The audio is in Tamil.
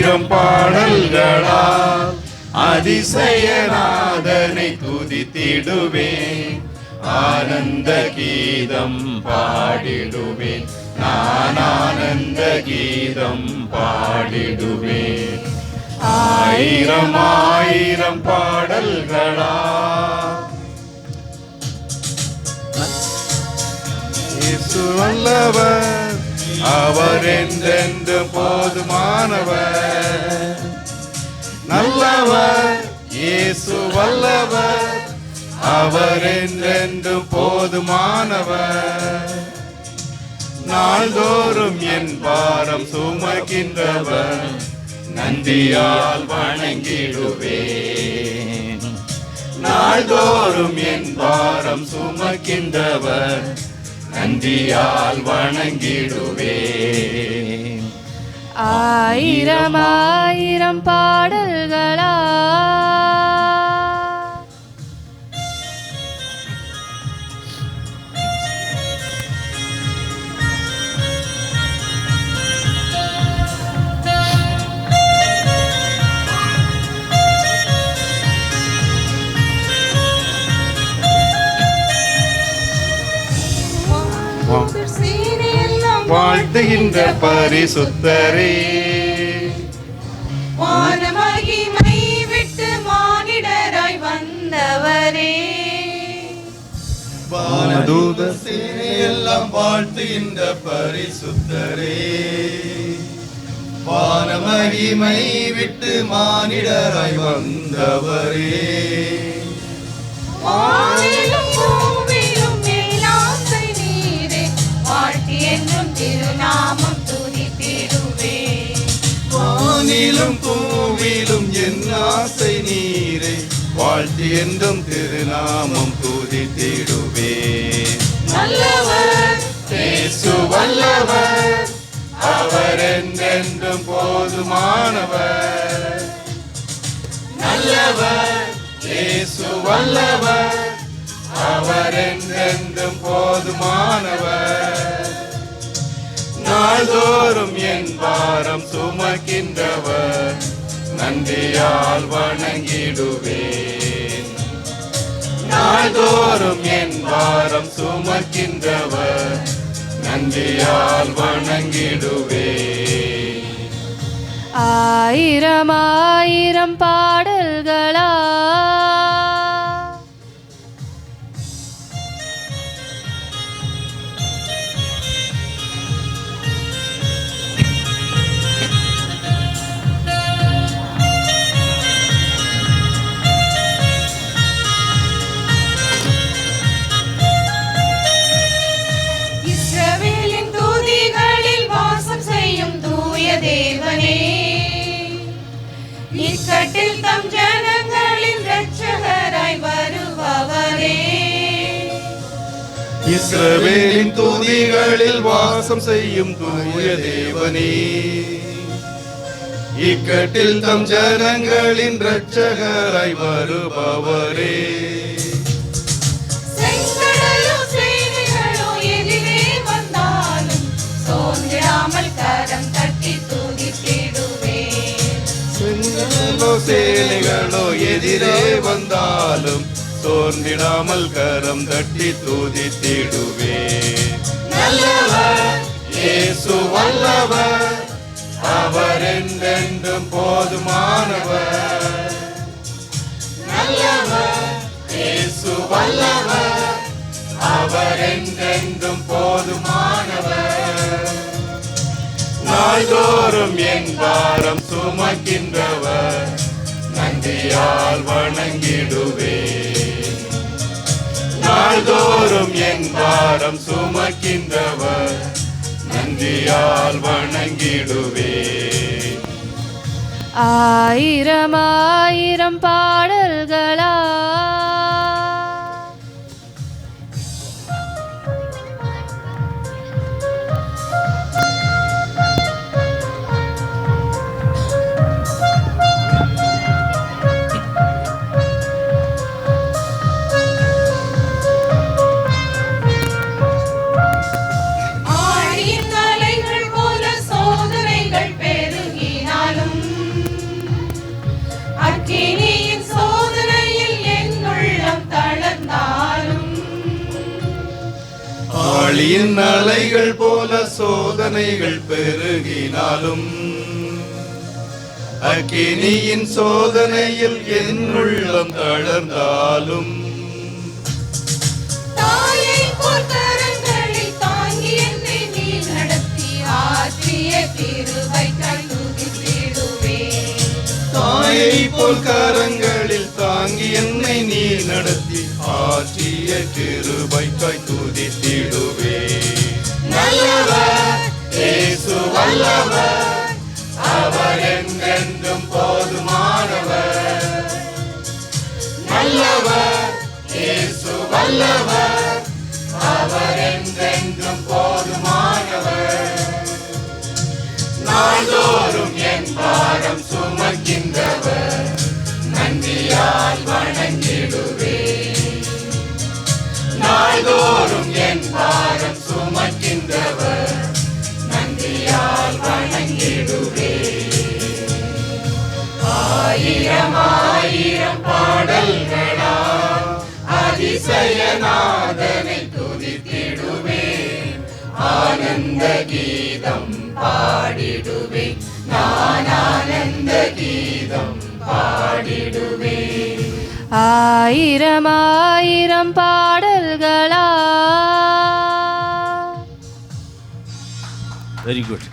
ஆயிரம் பாடல்களால் அதிசயநாதனை துதித்திடுவேன். ஆனந்த கீதம் பாடிடுவேன், நான் ஆனந்த கீதம் பாடிடுவேன். ஆயிரம் ஆயிரம் பாடல்களா இயேசு வல்லவர், அவர் என்றென்று போதுமானவர். நல்லவர் இயேசு வல்லவர், அவர் என்றென்று போதுமானவர். நாள்தோறும் என் பாரம் சுமக்கின்றவர், நன்றியால் வணங்கிடுவேன். நாள்தோறும் என் பாரம் சுமக்கின்றவர், நன்றியால் வணங்கிடுவேன். ஆயிரம் ஆயிரம் பாடல்களா வாழ்த்துகின்ற பரிசுத்தரே, வானமகிமை விட்டு மானிடராய் வந்தவரே, வானதூத சேனையெல்லாம் வாழ்த்துகின்ற பரிசுத்தரே, வானமகிமை விட்டு மானிடராய் வந்தவரே. வானிலும் பூமியிலும் மேலாசை நீரே, வாழ்த்தி என்றும் திருநாமம் துதித்திடுவேன். வானிலும் பூவிலும் என் ஆசை நீரே, வாழ்த்தி என்றும் திருநாமம் துதித்திடுவேன். நல்லவர் இயேசு வல்லவர், அவர் என்றென்றும் போதுமானவர். நல்லவர் இயேசு வல்லவர், அவர் என்றென்றும் போதுமானவர். நாள்தோறும் என் பாரம் சுமக்கின்றவர், நன்றியால் வணங்கிடுவேன். நாள்தோறும் என் பாரம் சுமக்கின்றவர், நன்றியால் வணங்கிடுவேன். ஆயிரம் ஆயிரம் பாடல்களா இஸ்ரவேலின் தூதிகளில் வாசம் செய்யும் தூய தேவனே, இக்கட்டில் தம் ஜனங்களின் இரட்சகராய் வருபவரே. இஸ்ரவேலின் தூதிகளில் வாசம் செய்யும் தூய தேவனே, இக்கட்டில் தம் ஜனங்களின் இரட்சகராய் வருபவரே. செங்கடலோ சேனைகளோ எதிரே வந்தாலும் சோர்ந்திடாமல் கரம் தட்டி துதித்திடுவேன். செங்கடலோ சேனைகளோ எதிரே வந்தாலும் சோர்ந்திடாமல் கரம் தட்டி துதித்திடுவேன். நல்லவர் இயேசு வல்லவர், அவர் என்றென்றும் போதுமானவர். நல்லவர் இயேசு வல்லவர், அவர் என்றென்றும் போதுமானவர். நாள்தோறும் என் பாரம் சுமக்கின்றவர், நன்றியால் வணங்கிடுவேன். நாள்தோறும் என் பாரம் சுமக்கின்றவர், நன்றியால் வணங்கிடுவேன். ஆயிரம் ஆயிரம் பாடல்களா ஆழியின் அலைகள் போல சோதனைகள் பெருகினாலும் வழியின் அலைகள் போல சோதனைகள் பெருகினாலும் அக்கினியின் சோதனையில் என் உள்ளம் தளர்ந்தாலும் தாயை போல் கரங்களில் தாங்கி என்னை நீ நடத்தி ஆற்றிய கிருபைக்காய் துதித்திடுவேன். தாயை போல் கரங்களில் தாங்கி என்னை நீ நடத்தி ஆற்றிய கிருபைக்காய் துதித்திடுவே. நல்லவர் இயேசு வல்லவர், அவர் என்றென்றும் போதுமானவர். நல்லவர் இயேசு வல்லவர், அவர் என்றென்றும் போதுமானவர். நாள்தோறும் என் பாரம் சுமக்கின்றவர், நன்றியால் வணங்கிடுவேன். நாள்தோறும் என் பாரம் சுமக்கின்றவர், நன்றியால் வணங்கிடுவேன். ஆயிரம் ஆயிரம் பாடல்களால் அதிசயநாதனை துதித்திடுவேன். ஆனந்த கீதம் பாடிடுவேன், நான் ஆனந்த கீதம் பாடிடுவேன். ஆயிரம் ஆயிரம் பாடல்களா. Very good.